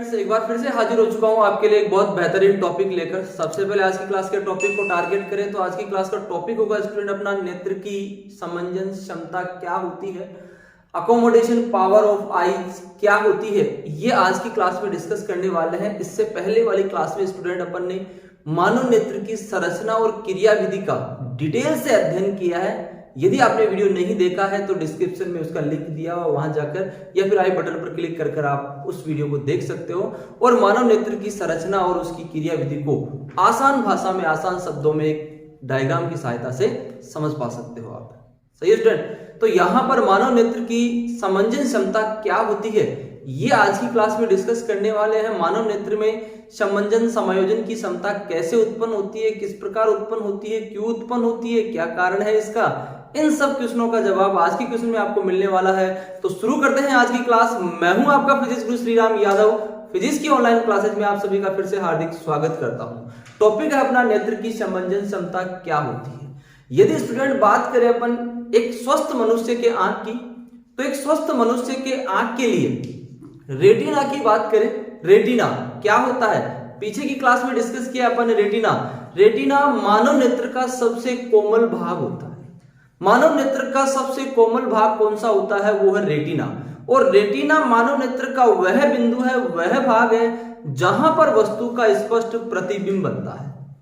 Students, एक बार फिर से हाजिर हो चुका हूं आपके लिए एक बहुत बेहतरीन टॉपिक लेकर। सबसे पहले आज की क्लास के टॉपिक को टारगेट करें तो आज की क्लास का टॉपिक होगा स्टूडेंट अपना नेत्र की समंजन क्षमता क्या होती है, अकोमोडेशन पावर ऑफ आईज क्या होती है, ये आज की क्लास में डिस्कस करने वाले हैं। इससे पहले वाली क्लास में स्टूडेंट अपन ने मानव नेत्र की संरचना और क्रिया विधि का डिटेल से अध्ययन किया है। यदि आपने वीडियो नहीं देखा है तो डिस्क्रिप्शन में उसका लिंक दिया हुआ, वहां जाकर या फिर आई बटन पर क्लिक कर आप उस वीडियो को देख सकते हो और मानव नेत्र की संरचना और उसकी क्रिया विधि को आसान भाषा में, आसान शब्दों में एक डायग्राम की सहायता से समझ पा सकते हो आप। सही है स्टूडेंट? तो यहां पर मानव नेत्र की समंजन क्षमता क्या होती है ये आज की क्लास में डिस्कस करने वाले हैं। मानव नेत्र में समंजन समायोजन की क्षमता कैसे उत्पन्न होती है, किस प्रकार उत्पन्न होती है, क्यों उत्पन्न होती है, क्या कारण है इसका, इन सब क्वेश्चनों का जवाब आज की क्वेश्चन में आपको मिलने वाला है। तो शुरू करते हैं आज की क्लास। मैं हूं आपका फिजिक्स गुरु श्रीराम यादव। फिजिक्स की ऑनलाइन क्लासेज में आप सभी का फिर से हार्दिक स्वागत करता हूं। टॉपिक है अपना नेत्र की समंजन क्षमता क्या होती है। यदि स्टूडेंट बात करें अपन एक स्वस्थ मनुष्य के आंख की, तो एक स्वस्थ मनुष्य के आंख के लिए रेटिना की बात करें, रेटिना क्या होता है, पीछे की क्लास में डिस्कस किया अपन ने। रेटिना मानव नेत्र का सबसे कोमल भाग होता है। मानव नेत्र का सबसे कोमल भाग कौन सा होता है, वो है रेटिना। और रेटिना मानव नेत्र का वह बिंदु है, वह भाग है जहां पर वस्तु का स्पष्ट प्रतिबिंब बनता है।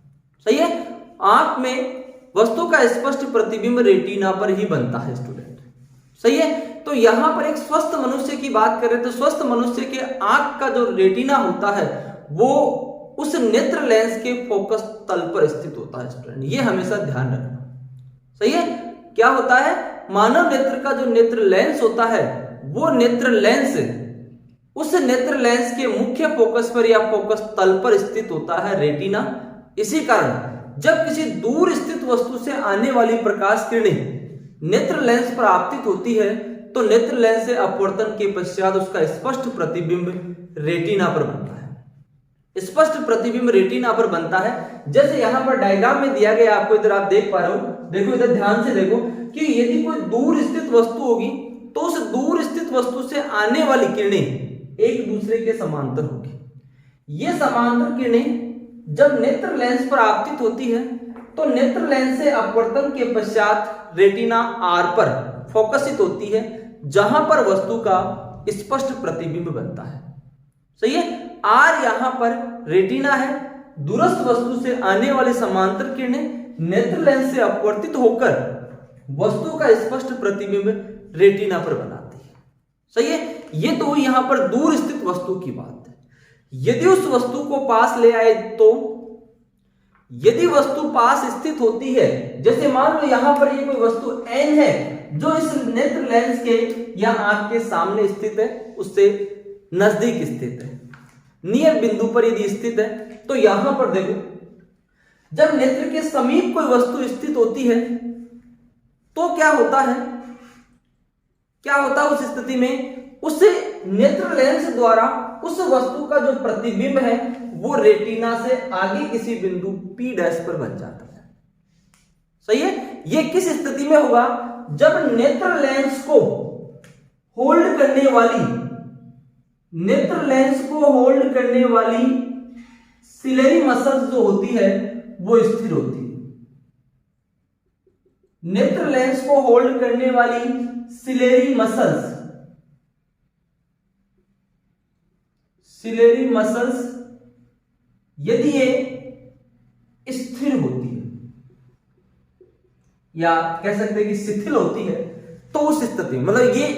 सही है? आंख में वस्तु का स्पष्ट प्रतिबिंब रेटिना पर ही बनता है स्टूडेंट। सही है? तो यहां पर एक स्वस्थ मनुष्य की बात करें तो स्वस्थ मनुष्य के आंख का जो रेटिना होता है वो उस नेत्र लेंस के फोकस तल पर स्थित होता है स्टूडेंट। ये हमेशा ध्यान रखना। सही है? क्या होता है, मानव नेत्र का जो नेत्र लेंस होता है वो नेत्र लेंस उस नेत्र लेंस के मुख्य फोकस पर या फोकस तल पर स्थित होता है रेटिना। इसी कारण जब किसी दूर स्थित वस्तु से आने वाली प्रकाश किरणें नेत्र लेंस पर आपतित होती है तो नेत्र लेंस से अपवर्तन के पश्चात उसका स्पष्ट प्रतिबिंब रेटिना पर बनता है। स्पष्ट प्रतिबिंब रेटिना पर बनता है। जैसे यहां पर डायग्राम में दिया गया, आपको इधर आप देख पा रहे हो, देखो इधर ध्यान से देखो कि यदि कोई दूर स्थित वस्तु होगी तो उस दूर स्थित वस्तु से आने वाली किरणें एक दूसरे के समांतर होगी। ये समांतर किरणें जब नेत्र लेंस पर आपतित होती है तो नेत्र लेंस से अपवर्तन के पश्चात रेटिना आर पर फोकसित होती है जहां पर वस्तु का स्पष्ट प्रतिबिंब बनता है। सही है? आर यहां पर रेटिना है। दूरस्थ वस्तु से आने वाली समांतर किरणें नेत्र लेंस से अपवर्तित होकर वस्तु का स्पष्ट प्रतिबिंब रेटिना पर बनाती है। सही है? ये तो यहां पर दूर स्थित वस्तु की बात है। यदि उस वस्तु को पास ले आए तो यदि वस्तु पास स्थित होती है, जैसे मान लो यहां पर ये कोई वस्तु एन है जो इस नेत्र लेंस के या आंख के सामने स्थित है, उससे नजदीक स्थित है, नियर बिंदु पर यदि स्थित है, तो यहां पर देखो जब नेत्र के समीप कोई वस्तु स्थित होती है तो क्या होता है उस स्थिति में उस नेत्र लेंस द्वारा उस वस्तु का जो प्रतिबिंब है वो रेटिना से आगे किसी बिंदु P' पर बन जाता है। सही है? ये किस स्थिति में होगा, जब नेत्र लेंस को होल्ड करने वाली सिलेरी मसल्स जो होती है वो स्थिर होती है। नेत्र लेंस को होल्ड करने वाली सिलेरी मसल्स यदि ये स्थिर होती है या कह सकते हैं कि शिथिल होती है तो उस स्थिति में मतलब ये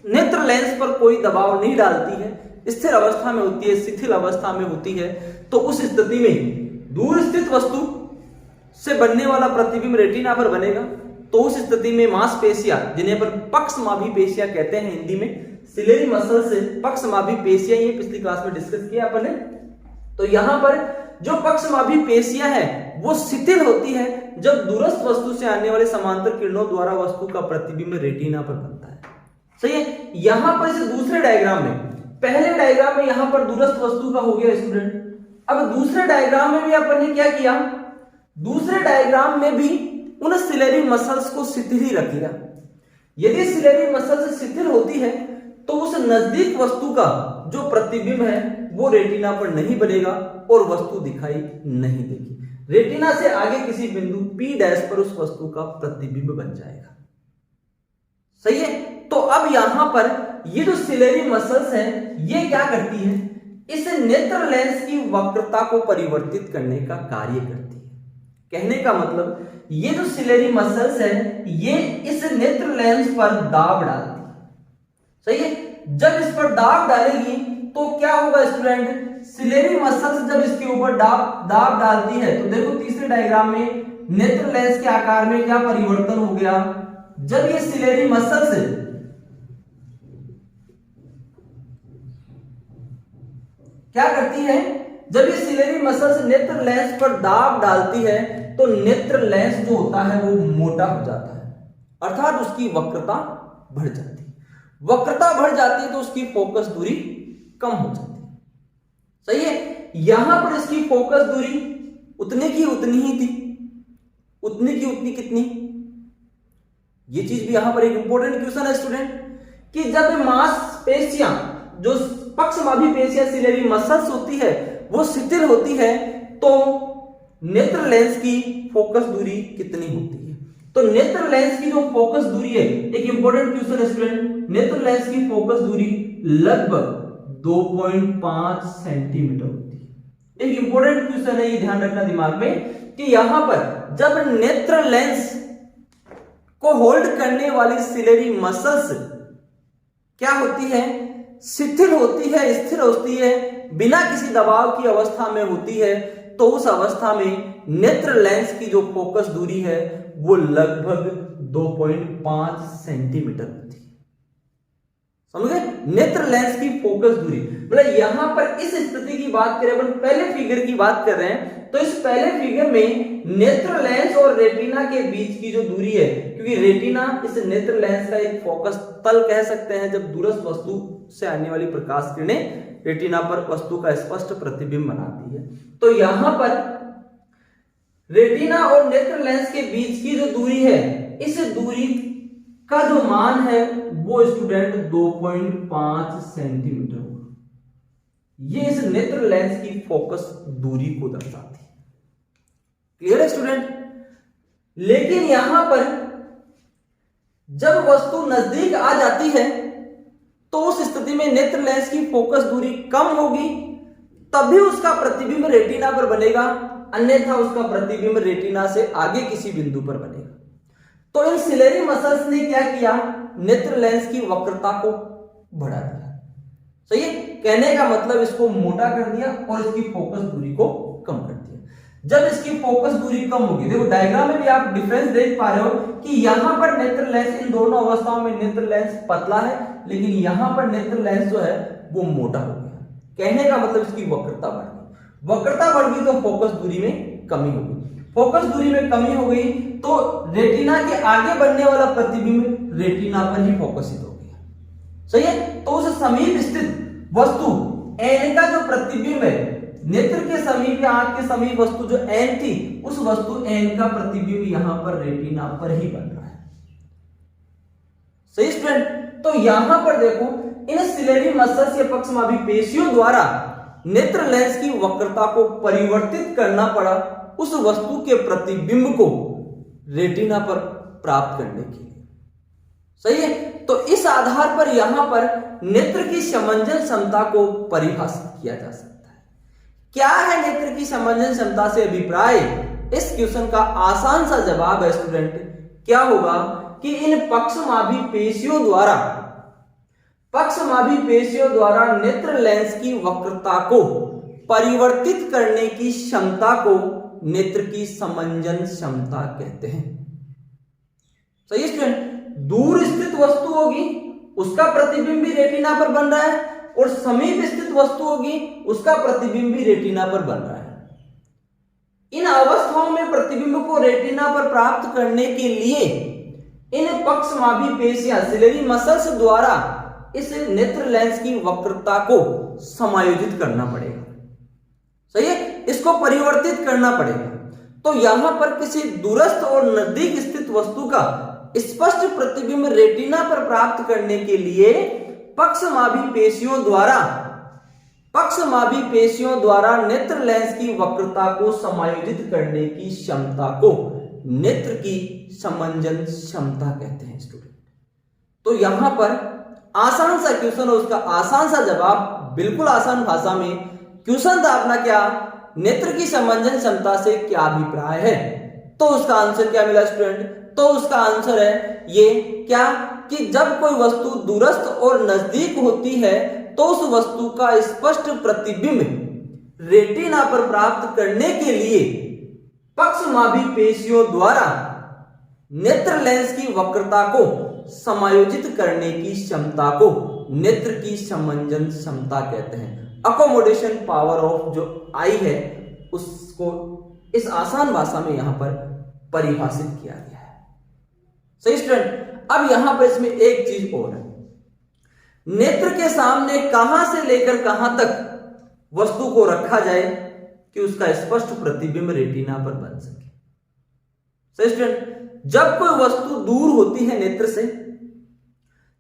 नेत्र लेंस पर कोई दबाव नहीं डालती है, स्थिर अवस्था में होती है, शिथिल अवस्था में होती है, तो उस स्थिति में दूर स्थित वस्तु से बनने वाला प्रतिबिंब रेटिना पर बनेगा। तो उस स्थिति में मांसपेशियां, जिन्हें पर पक्षमाभी पेशियां कहते हैं हिंदी में, सिलेरी मसल से पक्षमाभी पेशियां, ये पिछली क्लास में डिस्कस किया अपन ने। तो यहां पर जो पक्षमाभी पेशियां हैं वो शिथिल होती है जब दूरस्थ वस्तु से आने वाले समांतर किरणों द्वारा वस्तु का प्रतिबिंब रेटिना पर बनता है। सही है? यहां पर इस दूसरे डायग्राम में, पहले डायग्राम में यहां पर दूरस्थ वस्तु का हो गया स्टूडेंट। अब दूसरे डायग्राम में भी अपन ने क्या किया, दूसरे डायग्राम में भी उन सिलेरी मसल्स को शिथिल ही रख लिया। यदि सिलेरी मसल्स शिथिल होती है तो उस नजदीक वस्तु का जो प्रतिबिंब है वो रेटिना पर नहीं बनेगा और वस्तु दिखाई नहीं देगी। रेटिना से आगे किसी बिंदु P डैश पर उस वस्तु का प्रतिबिंब बन जाएगा। सही है। तो अब यहां पर ये जो सिलेरी मसल्स हैं ये क्या करती है, इस नेत्र लेंस की वक्रता को परिवर्तित करने का कार्य करती है। कहने का मतलब ये जो सिलेरी मसल्स है ये इस नेत्र लेंस पर दाब डालती है। सही है। जब इस पर दाब डालेगी तो क्या होगा स्टूडेंट, सिलेरी मसल्स जब इसके ऊपर दाब डालती है तो देखो तीसरे डायग्राम में नेत्र लेंस के आकार में क्या परिवर्तन हो गया। जब ये सिलेरी मसल्स क्या करती है, जब ये सिलेरी मसल्स नेत्र लेंस पर दाब डालती है तो नेत्र लेंस जो होता है वो मोटा हो जाता है, अर्थात उसकी वक्रता बढ़ जाती है। वक्रता बढ़ जाती है तो उसकी फोकस दूरी कम हो जाती है। सही है। यहां पर इसकी फोकस दूरी उतनी की उतनी ही थी, उतनी की उतनी कितनी, ये चीज भी यहां पर एक इंपॉर्टेंट क्वेश्चन है स्टूडेंट, कि जब मांसपेशियां जो पक्षमाभी पेशियां सिलेरी मसल्स होती है वो शिथिल होती है तो नेत्र लेंस की फोकस दूरी कितनी होती है। तो नेत्र लेंस की जो फोकस दूरी है, एक इंपॉर्टेंट क्वेश्चन है स्टूडेंट, नेत्र लेंस की फोकस दूरी लगभग 2.5 सेंटीमीटर होती है। एक इंपॉर्टेंट क्वेश्चन है, ये ध्यान रखना दिमाग में कि यहां पर जब नेत्र लेंस को होल्ड करने वाली सिलेरी मसल्स क्या होती है, शिथिल होती है, स्थिर होती है, बिना किसी दबाव की अवस्था में होती है, तो उस अवस्था में नेत्र लेंस की जो फोकस दूरी है वो लगभग 2.5 सेंटीमीटर होती है। समझ गए। नेत्र लेंस की फोकस दूरी मतलब यहां पर इस स्थिति की बात करें, अपन पहले फिगर की बात कर रहे हैं, तो इस पहले फिगर में नेत्र लेंस और रेटिना के बीच की जो दूरी है, क्योंकि रेटिना इस नेत्र लेंस का एक फोकस तल कह सकते हैं, जब दूरस्थ वस्तु से आने वाली प्रकाश किरणें रेटिना पर वस्तु का स्पष्ट प्रतिबिंब बनाती है, तो यहां पर रेटिना और नेत्र लेंस के बीच की जो दूरी है, इस दूरी का जो मान है वो स्टूडेंट 2.5 सेंटीमीटर होगा। ये इस नेत्र लेंस की फोकस दूरी को दर्शाती है। क्लियर है स्टूडेंट। लेकिन यहां पर जब वस्तु नजदीक आ जाती है तो उस स्थिति में नेत्र लेंस की फोकस दूरी कम होगी, तभी उसका प्रतिबिंब रेटिना पर बनेगा, अन्यथा उसका प्रतिबिंब रेटिना से आगे किसी बिंदु पर बनेगा। तो इन सिलेरी मसल्स ने क्या किया, नेत्र लेंस की वक्रता को बढ़ा दिया। सही है। कहने का मतलब इसको मोटा कर दिया और इसकी फोकस दूरी को कम कर दिया। जब इसकी फोकस दूरी कम होगी, देखो डायग्राम में भी आप डिफरेंस देख पा रहे हो कि यहां पर नेत्र लेंस, इन दोनों अवस्थाओं में नेत्र लेंस पतला है, लेकिन यहां पर नेत्र लेंस जो है वो मोटा हो गया। कहने का मतलब इसकी वक्रता बढ़ गई। वक्रता बढ़ गई तो फोकस दूरी में कमी होगी। फोकस दूरी में कमी हो गई तो रेटिना के आगे बनने वाला प्रतिबिंब रेटिना पर ही फोकसित हो गया। सही है। तो उस समीप स्थित वस्तु एन का जो प्रतिबिंब है, नेत्र के समीप या आंख के समीप वस्तु जो एन थी, उस वस्तु एन का प्रतिबिंब यहां पर रेटिना पर ही बन रहा है। सही स्टूडेंट। तो यहां पर देखो इन सिलेरी मसल्स या पक्षमाभी पेशियों द्वारा नेत्र लेंस की वक्रता को परिवर्तित करना पड़ा उस वस्तु के प्रतिबिंब को रेटिना पर प्राप्त करने के लिए। सही है। तो इस आधार पर यहां पर नेत्र की समंजन क्षमता को परिभाषित किया जा सकता है। क्या है नेत्र की समंजन क्षमता से अभिप्राय? इस क्वेश्चन का आसान सा जवाब है स्टूडेंट, क्या होगा कि इन पक्षमाभी पेशियों द्वारा नेत्र लेंस की वक्रता को परिवर्तित करने की क्षमता को नेत्र की समंजन क्षमता कहते हैं। सही स्टूडेंट। दूर स्थित वस्तु होगी, उसका प्रतिबिंब भी रेटिना पर बन रहा है, और समीप स्थित वस्तु होगी, उसका प्रतिबिंब भी रेटिना पर बन रहा है। इन अवस्थाओं में प्रतिबिंब को रेटिना पर प्राप्त करने के लिए इन पक्षमाभी पेशियां सिलेरी मसल्स द्वारा इस नेत्र लेंस की वक्रता को समायोजित करना पड़ेगा। सही है। इसको परिवर्तित करना पड़ेगा। तो यहां पर किसी दूरस्थ और नजदीक स्थित वस्तु का स्पष्ट प्रतिबिंब रेटिना पर प्राप्त करने के लिए पक्षमाभी पेशियों द्वारा पक्षमाभी पेशियों द्वारा नेत्र लेंस की वक्रता को समायोजित करने की क्षमता को नेत्र की समंजन क्षमता कहते हैं स्टूडेंट। तो यहां पर आसान सा क्वेश्चन और उसका आसान सा जवाब, बिल्कुल आसान भाषा में क्वेश्चन था अपना, क्या नेत्र की समंजन क्षमता से क्या अभिप्राय है। तो उसका आंसर क्या मिला स्टूडेंट, तो उसका आंसर है ये, क्या कि जब कोई वस्तु दूरस्थ और नजदीक होती है तो उस वस्तु का स्पष्ट प्रतिबिंब रेटिना पर प्राप्त करने के लिए पक्षमाभी पेशियों द्वारा नेत्र लेंस की वक्रता को समायोजित करने की क्षमता को नेत्र की समंजन क्षमता कहते हैं। अकोमोडेशन पावर ऑफ जो आई है उसको इस आसान भाषा में यहां पर परिभाषित किया गया है। सही स्टूडेंट। अब यहां पर इसमें एक चीज और है, नेत्र के सामने कहां से लेकर कहां तक वस्तु को रखा जाए कि उसका स्पष्ट प्रतिबिंब रेटिना पर बन सके। सही स्टूडेंट। जब कोई वस्तु दूर होती है नेत्र से,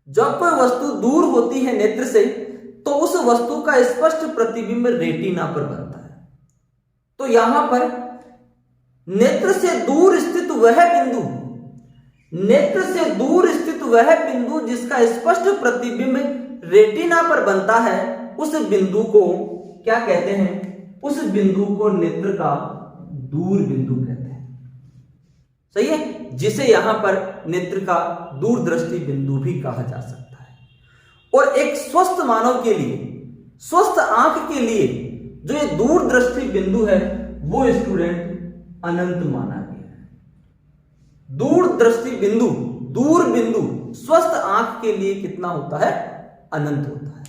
जब कोई वस्तु दूर होती है नेत्र से, तो उस वस्तु का स्पष्ट प्रतिबिंब रेटिना पर बनता है। तो यहां पर नेत्र से दूर स्थित वह बिंदु, नेत्र से दूर स्थित वह बिंदु जिसका स्पष्ट प्रतिबिंब रेटिना पर बनता है, उस बिंदु को क्या कहते हैं, उस बिंदु को नेत्र का दूर बिंदु कहते हैं। सही है, जिसे यहां पर नेत्र का दूरदृष्टि बिंदु भी कहा जा सकता है। और एक स्वस्थ मानव के लिए, स्वस्थ आंख के लिए जो ये दूरदृष्टि बिंदु है वो स्टूडेंट अनंत माना गया है। दूरदृष्टि बिंदु, दूर बिंदु स्वस्थ आंख के लिए कितना होता है, अनंत होता है।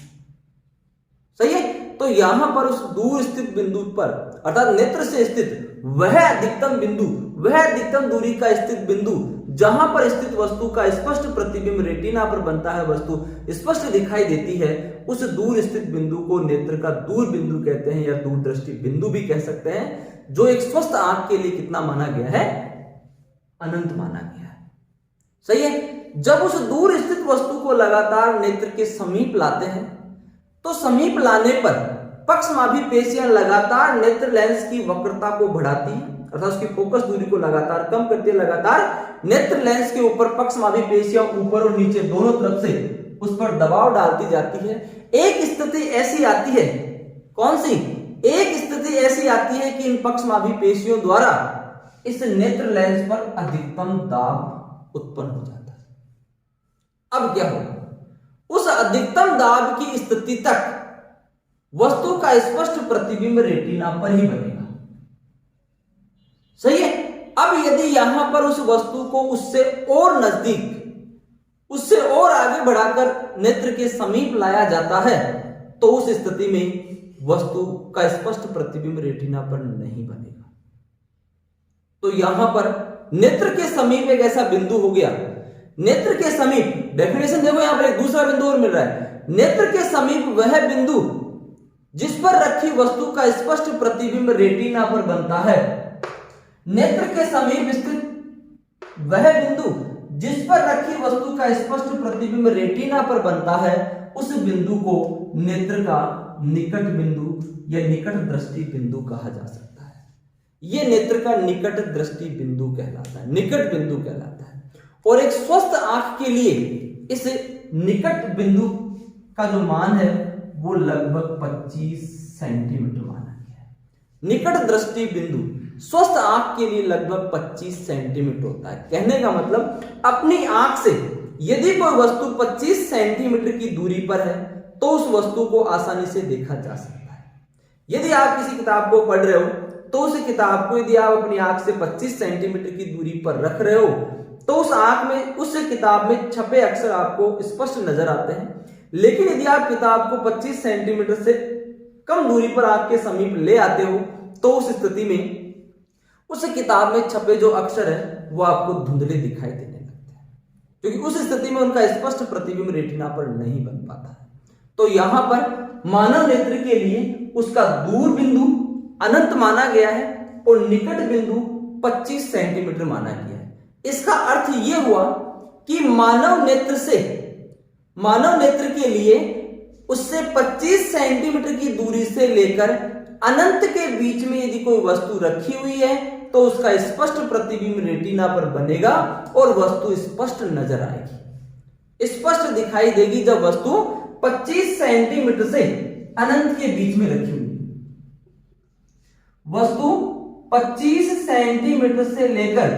सही है। तो यहां पर उस दूर स्थित बिंदु पर अर्थात नेत्र से स्थित वह अधिकतम बिंदु, वह अधिकतम दूरी का स्थित बिंदु जहां पर स्थित वस्तु का स्पष्ट प्रतिबिंब रेटिना पर बनता है, वस्तु स्पष्ट दिखाई देती है, उस दूर स्थित बिंदु को नेत्र का दूर बिंदु कहते हैं या दूरदृष्टि बिंदु भी कह सकते हैं, जो एक स्वस्थ आंख के लिए कितना माना गया है, अनंत माना गया है। सही है। जब उस दूर स्थित वस्तु को लगातार नेत्र के समीप लाते हैं तो समीप लाने पर पक्षमाभी पेशियां लगातार नेत्र लेंस की वक्रता को बढ़ाती है, अर्थात उसकी फोकस दूरी को लगातार कम करती है। लगातार नेत्र लेंस के ऊपर पक्षमाभी पेशियां ऊपर और नीचे दोनों तरफ से उस पर दबाव डालती जाती है। एक स्थिति ऐसी आती है, कौन सी, एक स्थिति ऐसी आती है कि इन पक्षमाभी पेशियों द्वारा इस नेत्र लेंस पर अधिकतम दाब उत्पन्न हो जाता है। अब क्या होगा, उस अधिकतम दाब की स्थिति तक वस्तु का स्पष्ट प्रतिबिंब रेटिना पर ही बनेगा। सही है। अब यदि यहां पर उस वस्तु को उससे और नजदीक, उससे और आगे बढ़ाकर नेत्र के समीप लाया जाता है तो उस स्थिति में वस्तु का स्पष्ट प्रतिबिंब रेटिना पर नहीं बनेगा। तो यहां पर नेत्र के समीप एक ऐसा बिंदु हो गया, नेत्र के समीप, डेफिनेशन देखो यहां पर एक दूसरा बिंदु और मिल रहा है, नेत्र के समीप वह बिंदु जिस पर रखी वस्तु का स्पष्ट प्रतिबिंब रेटिना पर बनता है। नेत्र के समीप स्थित वह बिंदु जिस पर रखी वस्तु का स्पष्ट प्रतिबिंब रेटिना पर बनता है, उस बिंदु को नेत्र का निकट बिंदु या निकट दृष्टि बिंदु कहा जा सकता है। यह नेत्र का निकट दृष्टि बिंदु कहलाता है, निकट बिंदु कहलाता है। और एक स्वस्थ आंख के लिए इस निकट बिंदु का जो मान है वो लगभग 25 सेंटीमीटर माना गया है। निकट दृष्टि बिंदु स्वस्थ आंख के लिए लगभग 25 सेंटीमीटर होता है। कहने का मतलब अपनी आंख से यदि कोई वस्तु 25 सेंटीमीटर की दूरी पर है तो उस वस्तु को आसानी से देखा जा सकता है। यदि आप किसी किताब को पढ़ रहे हो तो उस किताब को यदि आप अपनी आंख से 25 सेंटीमीटर की दूरी पर रख रहे हो तो उस आंख में, उस किताब में छपे अक्षर आपको स्पष्ट नजर आते हैं। लेकिन यदि आप किताब को 25 सेंटीमीटर से कम दूरी पर आपके समीप ले आते हो तो उस स्थिति में उस किताब में छपे जो अक्षर है वो आपको धुंधले दिखाई देने लगते हैं, क्योंकि उस स्थिति में उनका स्पष्ट प्रतिबिंब रेटिना पर नहीं बन पाता है। तो यहां पर मानव नेत्र के लिए उसका दूर बिंदु अनंत माना गया है और निकट बिंदु 25 सेंटीमीटर माना गया है। इसका अर्थ यह हुआ कि मानव नेत्र के लिए उससे 25 सेंटीमीटर की दूरी से लेकर अनंत के बीच में यदि कोई वस्तु रखी हुई है तो उसका स्पष्ट प्रतिबिंब रेटिना पर बनेगा और वस्तु स्पष्ट नजर आएगी, स्पष्ट दिखाई देगी जब वस्तु 25 सेंटीमीटर से अनंत के बीच में रखी हुई है। वस्तु 25 सेंटीमीटर से लेकर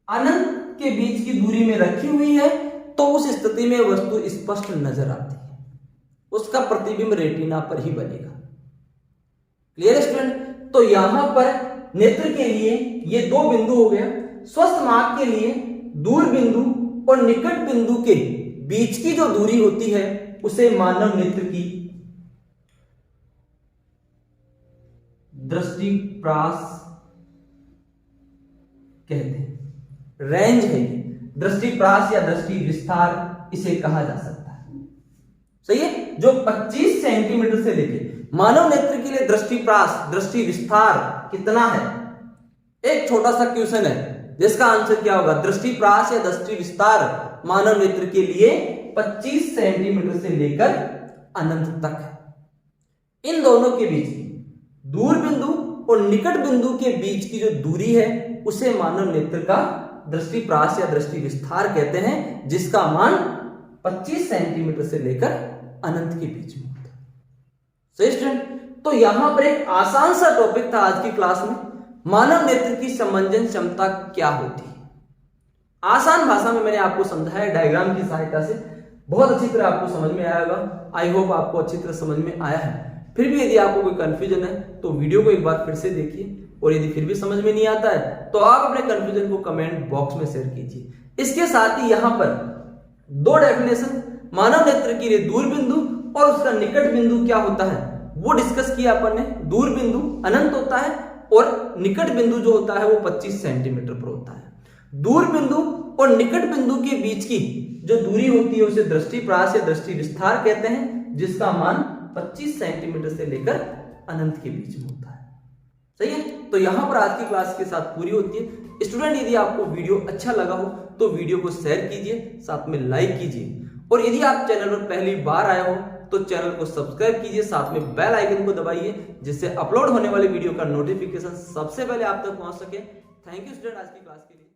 अनंत के बीच की दूरी में रखी हुई है तो उस स्थिति में वस्तु स्पष्ट नजर आती है, उसका प्रतिबिंब रेटिना पर ही बनेगा। Clear student? तो यहां पर नेत्र के लिए ये दो बिंदु हो गया। स्वस्थ मार्ग के लिए दूर बिंदु और निकट बिंदु के बीच की जो दूरी होती है उसे मानव नेत्र की दृष्टिप्रास कहते हैं। रेंज है ये, दृष्टिप्रास या दृष्टि विस्तार इसे कहा जा सकता है। सही है? जो 25 सेंटीमीटर से लेके मानव नेत्र के लिए दृष्टिप्रास, दृष्टि विस्तार कितना है? एक छोटा सा क्वेश्चन है जिसका आंसर क्या होगा? दृष्टिप्रास या दृष्टि विस्तार मानव नेत्र के लिए 25 सेंटीमीटर से लेकर अनंत तक है। इन दोनों के बीच दूर बिंदु और निकट बिंदु के बीच की जो दूरी है उसे मानव नेत्र का दृष्टिप्रास या दृष्टि विस्तार कहते हैं, जिसका मान 25 सेंटीमीटर से लेकर अनंत के बीच में होता है। सही स्टूडेंट? तो यहां पर एक आसान सा टॉपिक था आज की क्लास में, मानव नेत्र की समंजन क्षमता क्या होती है। आसान भाषा में मैंने आपको समझाया डायग्राम की सहायता से, बहुत अच्छी तरह आपको समझ में आया होगा। आई होप आपको अच्छी तरह समझ में आया है। फिर भी यदि आपको कोई कंफ्यूजन है तो वीडियो को एक बार फिर से देखिए, और यदि फिर भी समझ में नहीं आता है तो आप अपने कंफ्यूजन को कमेंट बॉक्स में शेयर कीजिए। इसके साथ ही यहां पर दो डेफिनेशन, मानव नेत्र के लिए दूर बिंदु और उसका निकट बिंदु क्या होता है वो डिस्कस किया अपन ने। दूर बिंदु अनंत होता है और निकट बिंदु जो होता है वो 25 सेंटीमीटर पर होता है। दूर बिंदु और निकट बिंदु के बीच की जो दूरी होती है उसे दृष्टिप्रास या दृष्टि विस्तार कहते हैं, जिसका मान 25 सेंटीमीटर से लेकर अनंत के बीच में होता है। सही है? तो यहां पर आज की क्लास के साथ पूरी होती है। स्टूडेंट, यदि आपको वीडियो अच्छा लगा हो तो वीडियो को शेयर कीजिए, साथ में लाइक कीजिए, और यदि आप चैनल पर पहली बार आए हो तो चैनल को सब्सक्राइब कीजिए, साथ में बेल आइकन को दबाइए, जिससे अपलोड होने वाली वीडियो का नोटिफिकेशन सबसे पहले आप तक पहुंच सके। थैंक यू स्टूडेंट आज की क्लास के लिए।